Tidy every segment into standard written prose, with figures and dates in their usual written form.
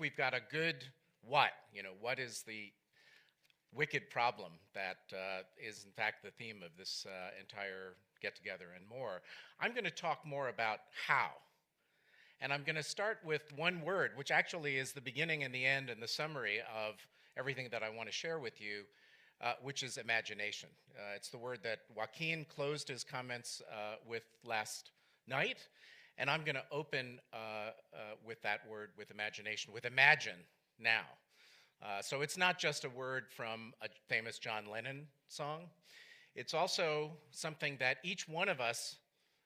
we've got a good what. What is the wicked problem that is in fact the theme of this entire get-together and more. I'm going to talk more about how. And I'm going to start with one word, which actually is the beginning and the end and the summary of everything that I want to share with you, which is imagination. It's the word that Joaquin closed his comments with last night, and I'm going to open with that word, with imagination, with imagine now. So it's not just a word from a famous John Lennon song. It's also something that each one of us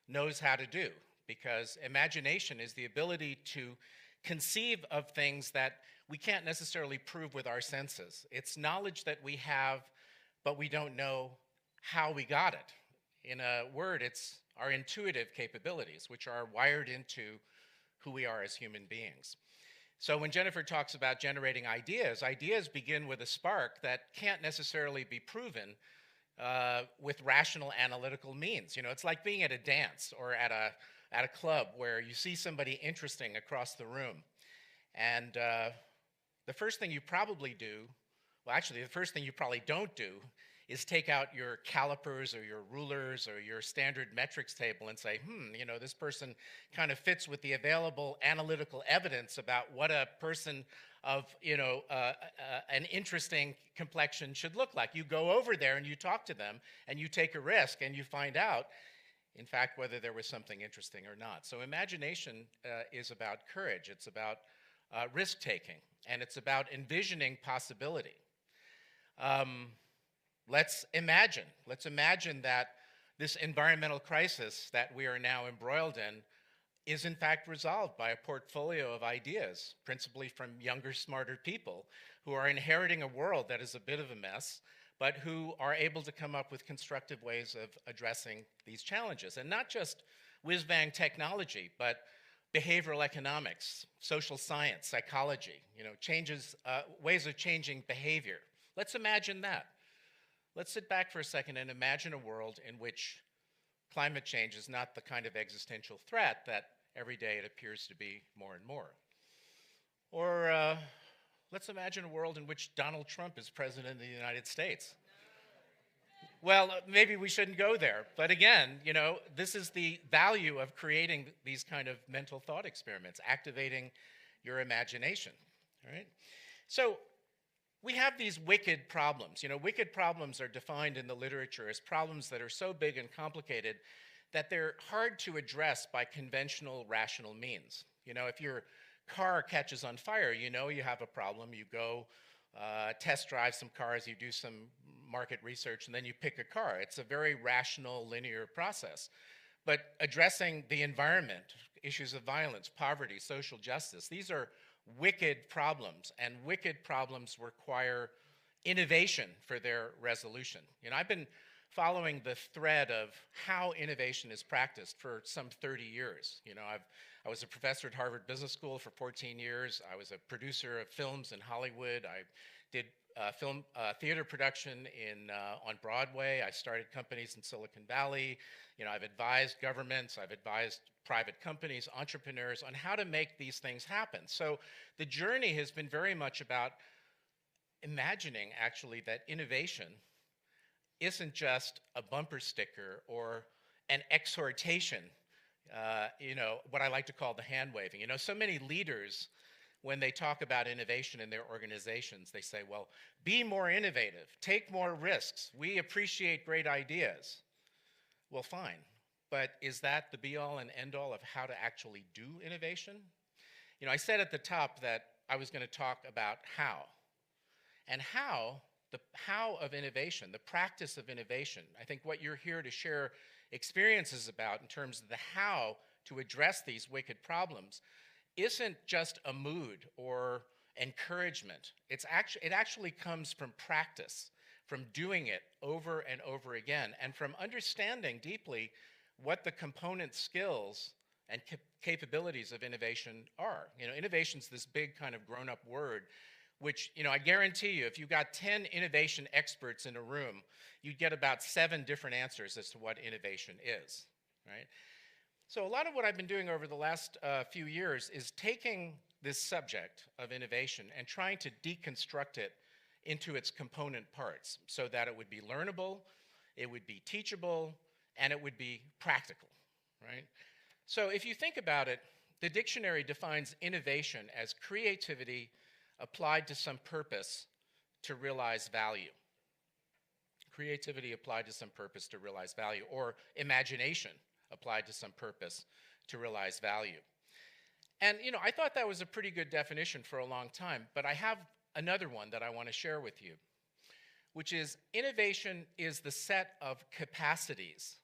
knows how to do, because imagination is the ability to conceive of things that we can't necessarily prove with our senses. It's knowledge that we have, but we don't know how we got it. In a word, it's our intuitive capabilities, which are wired into who we are as human beings. So when Jennifer talks about generating ideas, ideas begin with a spark that can't necessarily be proven with rational analytical means. It's like being at a dance or at a club where you see somebody interesting across the room. And the first thing you probably do, well, actually, the first thing you probably don't do is take out your calipers or your rulers or your standard metrics table and say, this person kind of fits with the available analytical evidence about what a person of, an interesting complexion should look like. You go over there and you talk to them and you take a risk and you find out, in fact, whether there was something interesting or not. So imagination is about courage. It's about risk-taking, and it's about envisioning possibility. Let's imagine that this environmental crisis that we are now embroiled in is in fact resolved by a portfolio of ideas, principally from younger, smarter people who are inheriting a world that is a bit of a mess, but who are able to come up with constructive ways of addressing these challenges. And not just whiz-bang technology, but behavioral economics, social science, psychology, ways of changing behavior. Let's imagine that. Let's sit back for a second and imagine a world in which climate change is not the kind of existential threat that every day it appears to be more and more. Or let's imagine a world in which Donald Trump is president of the United States. Well, maybe we shouldn't go there. But again, this is the value of creating these kind of mental thought experiments, activating your imagination, all right? So we have these wicked problems. Wicked problems are defined in the literature as problems that are so big and complicated that they're hard to address by conventional rational means. If your car catches on fire, you have a problem. You go test drive some cars, you do some market research, and then you pick a car. It's a very rational, linear process. But addressing the environment, issues of violence, poverty, social justice, these are wicked problems, and wicked problems require innovation for their resolution. I've been following the thread of how innovation is practiced for some 30 years. I was a professor at Harvard Business School for 14 years. I was a producer of films in Hollywood. I did theater production on Broadway. I started companies in Silicon Valley. I've advised governments, I've advised private companies, entrepreneurs on how to make these things happen. So the journey has been very much about imagining actually that innovation isn't just a bumper sticker or an exhortation, what I like to call the hand waving. So many leaders, when they talk about innovation in their organizations, they say, well, be more innovative, take more risks. We appreciate great ideas. Well, fine, but is that the be-all and end-all of how to actually do innovation? I said at the top that I was going to talk about how. And the how of innovation, the practice of innovation, I think what you're here to share experiences about in terms of the how to address these wicked problems isn't just a mood or encouragement. It actually comes from practice, from doing it over and over again, and from understanding deeply what the component skills and capabilities of innovation are. Innovation's this big kind of grown-up word, which, I guarantee you, if you got 10 innovation experts in a room, you'd get about 7 different answers as to what innovation is, right? So a lot of what I've been doing over the last few years is taking this subject of innovation and trying to deconstruct it into its component parts so that it would be learnable, it would be teachable, and it would be practical, right? So if you think about it, the dictionary defines innovation as creativity applied to some purpose to realize value. Creativity applied to some purpose to realize value, or imagination applied to some purpose to realize value. And I thought that was a pretty good definition for a long time, but I have another one that I want to share with you, which is innovation is the set of capacities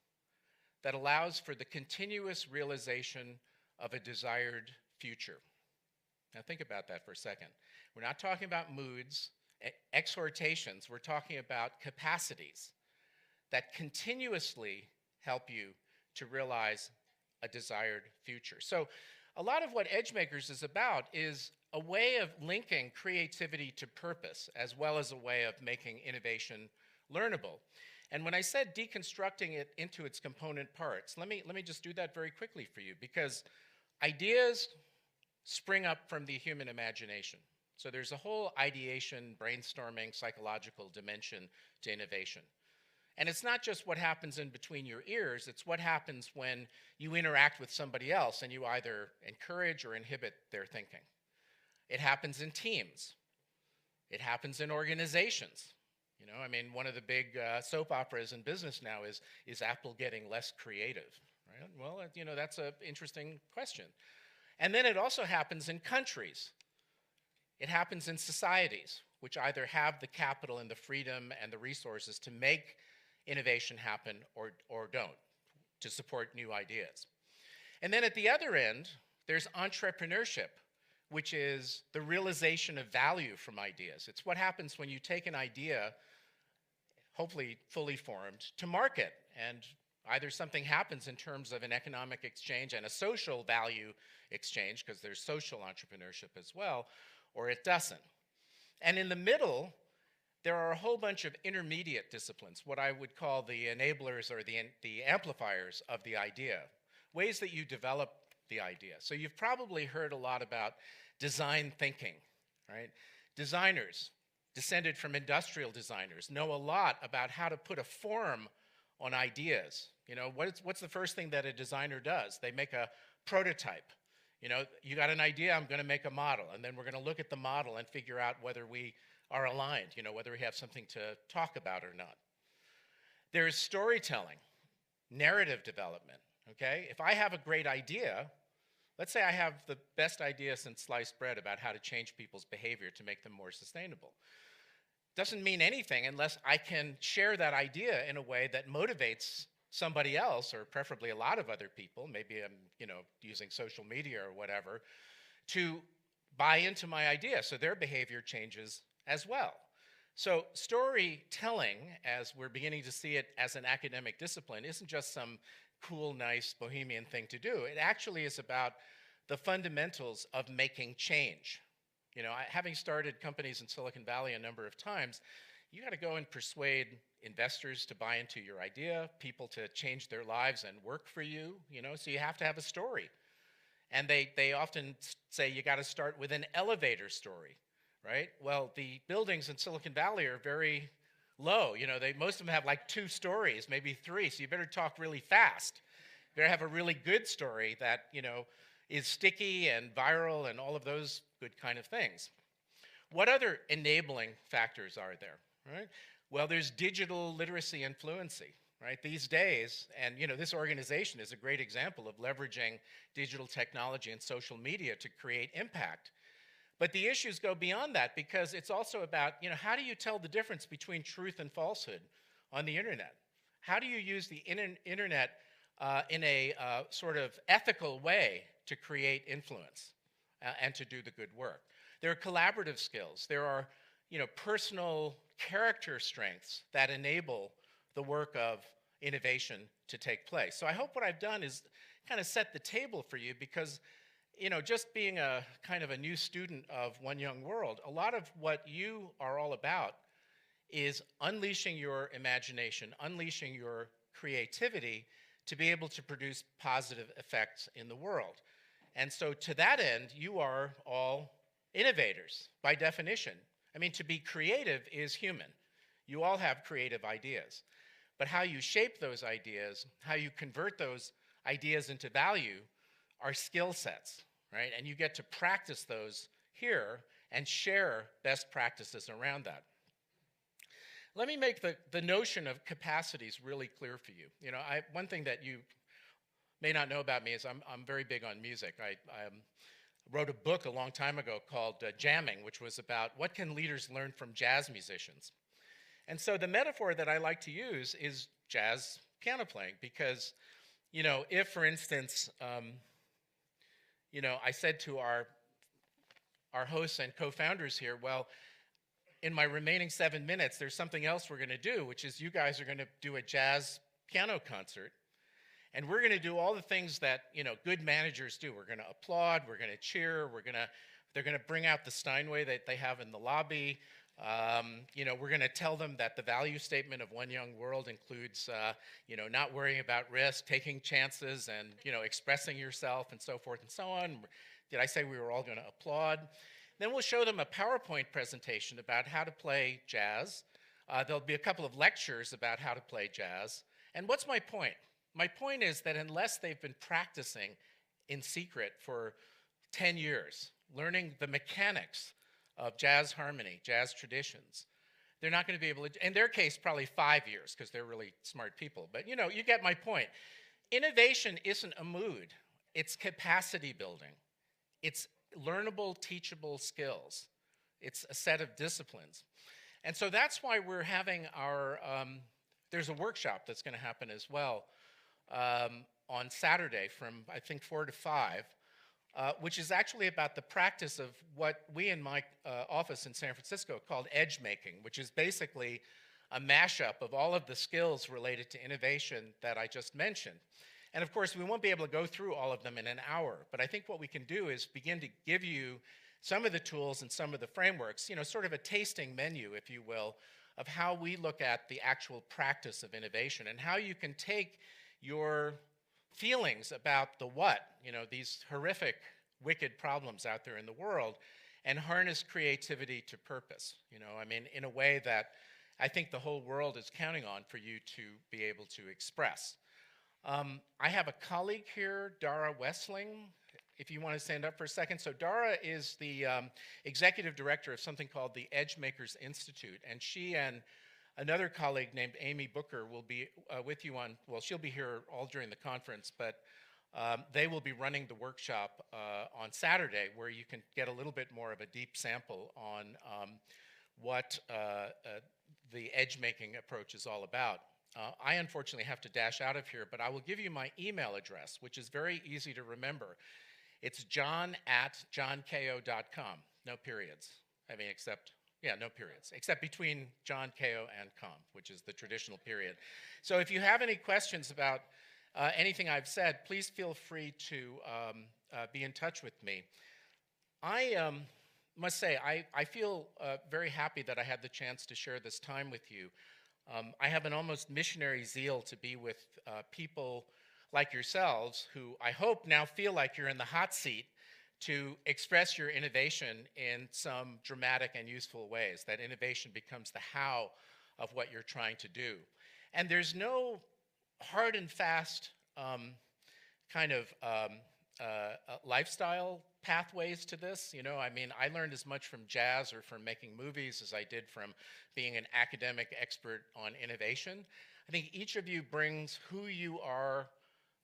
that allows for the continuous realization of a desired future. Now think about that for a second. We're not talking about moods, exhortations. We're talking about capacities that continuously help you to realize a desired future. So a lot of what EdgeMakers is about is a way of linking creativity to purpose, as well as a way of making innovation learnable. And when I said deconstructing it into its component parts, let me just do that very quickly for you, because ideas spring up from the human imagination. So there's a whole ideation, brainstorming, psychological dimension to innovation. And it's not just what happens in between your ears, it's what happens when you interact with somebody else and you either encourage or inhibit their thinking. It happens in teams. It happens in organizations. One of the big soap operas in business now is Apple getting less creative, right? Well, that's an interesting question. And then it also happens in countries. It happens in societies, which either have the capital and the freedom and the resources to make innovation happen or don't, to support new ideas. And then at the other end, there's entrepreneurship, which is the realization of value from ideas. It's what happens when you take an idea, hopefully fully formed, to market, and either something happens in terms of an economic exchange and a social value exchange, because there's social entrepreneurship as well, or it doesn't. And in the middle, there are a whole bunch of intermediate disciplines, what I would call the enablers or the amplifiers of the idea, ways that you develop the idea. So you've probably heard a lot about design thinking, right? Designers, descended from industrial designers, know a lot about how to put a form on ideas. What's the first thing that a designer does? They make a prototype. You got an idea, I'm going to make a model, and then we're going to look at the model and figure out whether we are aligned, whether we have something to talk about or not. There is storytelling, narrative development, okay? If I have a great idea, let's say I have the best idea since sliced bread about how to change people's behavior to make them more sustainable. Doesn't mean anything unless I can share that idea in a way that motivates somebody else, or preferably a lot of other people, maybe I'm using social media or whatever, to buy into my idea so their behavior changes as well. So storytelling, as we're beginning to see it as an academic discipline, isn't just some cool, nice, bohemian thing to do. It actually is about the fundamentals of making change. Having started companies in Silicon Valley a number of times, you got to go and persuade investors to buy into your idea, people to change their lives and work for you, so you have to have a story. And they often say you got to start with an elevator story, right? Well, the buildings in Silicon Valley are very low. Most of them have like 2 stories, maybe 3, so you better talk really fast. You better have a really good story that, is sticky and viral and all of those good kind of things. What other enabling factors are there, right? Well, there's digital literacy and fluency, right? These days, and this organization is a great example of leveraging digital technology and social media to create impact. But the issues go beyond that, because it's also about, how do you tell the difference between truth and falsehood on the internet? How do you use the internet in a sort of ethical way to create influence and to do the good work? There are collaborative skills. There are, personal character strengths that enable the work of innovation to take place. So I hope what I've done is kind of set the table for you, because just being a kind of a new student of One Young World, a lot of what you are all about is unleashing your imagination, unleashing your creativity to be able to produce positive effects in the world. And so to that end, you are all innovators by definition. I mean, to be creative is human. You all have creative ideas. But how you shape those ideas, how you convert those ideas into value are skill sets, right? And you get to practice those here and share best practices around that. Let me make the notion of capacities really clear for you. You know, one thing that you may not know about me is I'm very big on music. I wrote a book a long time ago called Jamming, which was about what can leaders learn from jazz musicians. And so the metaphor that I like to use is jazz piano playing, because, you know, if, for instance, you know, I said to our hosts and co-founders here, well, in my remaining 7 minutes, there's something else we're going to do, which is you guys are going to do a jazz piano concert. And we're going to do all the things that, you know, good managers do. We're going to applaud, we're going to cheer, they're going to bring out the Steinway that they have in the lobby. You know, we're going to tell them that the value statement of One Young World includes, you know, not worrying about risk, taking chances, and, you know, expressing yourself, and so forth and so on. Did I say we were all going to applaud? Then we'll show them a PowerPoint presentation about how to play jazz. There'll be a couple of lectures about how to play jazz. And what's my point? My point is that unless they've been practicing in secret for 10 years, learning the mechanics of jazz harmony, jazz traditions, they're not going to be able to, in their case, probably 5 years, because they're really smart people. But, you know, you get my point. Innovation isn't a mood. It's capacity building. It's learnable, teachable skills. It's a set of disciplines. And so that's why we're having our, there's a workshop that's going to happen as well on Saturday from, I think, 4 to 5, which is actually about the practice of what we in my office in San Francisco called EdgeMaking, which is basically a mashup of all of the skills related to innovation that I just mentioned. And of course, we won't be able to go through all of them in an hour, but I think what we can do is begin to give you some of the tools and some of the frameworks, you know, sort of a tasting menu, if you will, of how we look at the actual practice of innovation and how you can take your feelings about the what, you know, these horrific, wicked problems out there in the world, and harness creativity to purpose, you know, I mean, in a way that I think the whole world is counting on for you to be able to express. I have a colleague here, Dara Wessling, if you want to stand up for a second. So Dara is the executive director of something called the EdgeMakers Institute, and she and another colleague named Amy Booker will be with you on, well, she'll be here all during the conference, but they will be running the workshop on Saturday, where you can get a little bit more of a deep sample on what the edge-making approach is all about. I unfortunately have to dash out of here, but I will give you my email address, which is very easy to remember. It's john@johnkao.com. No periods. I mean, except, yeah, no periods, except between John Kao and com, which is the traditional period. So if you have any questions about anything I've said, please feel free to be in touch with me. I must say, I feel very happy that I had the chance to share this time with you. I have an almost missionary zeal to be with people like yourselves who I hope now feel like you're in the hot seat to express your innovation in some dramatic and useful ways, that innovation becomes the how of what you're trying to do. And there's no hard and fast kind of lifestyle pathways to this. You know, I mean, I learned as much from jazz or from making movies as I did from being an academic expert on innovation. I think each of you brings who you are,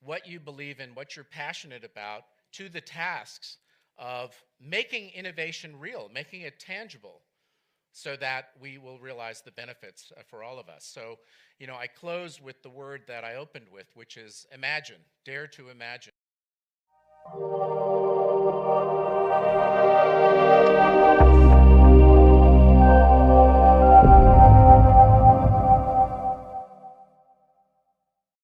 what you believe in, what you're passionate about to the tasks of making innovation real, making it tangible, so that we will realize the benefits for all of us. So, you know, I close with the word that I opened with, which is imagine, dare to imagine.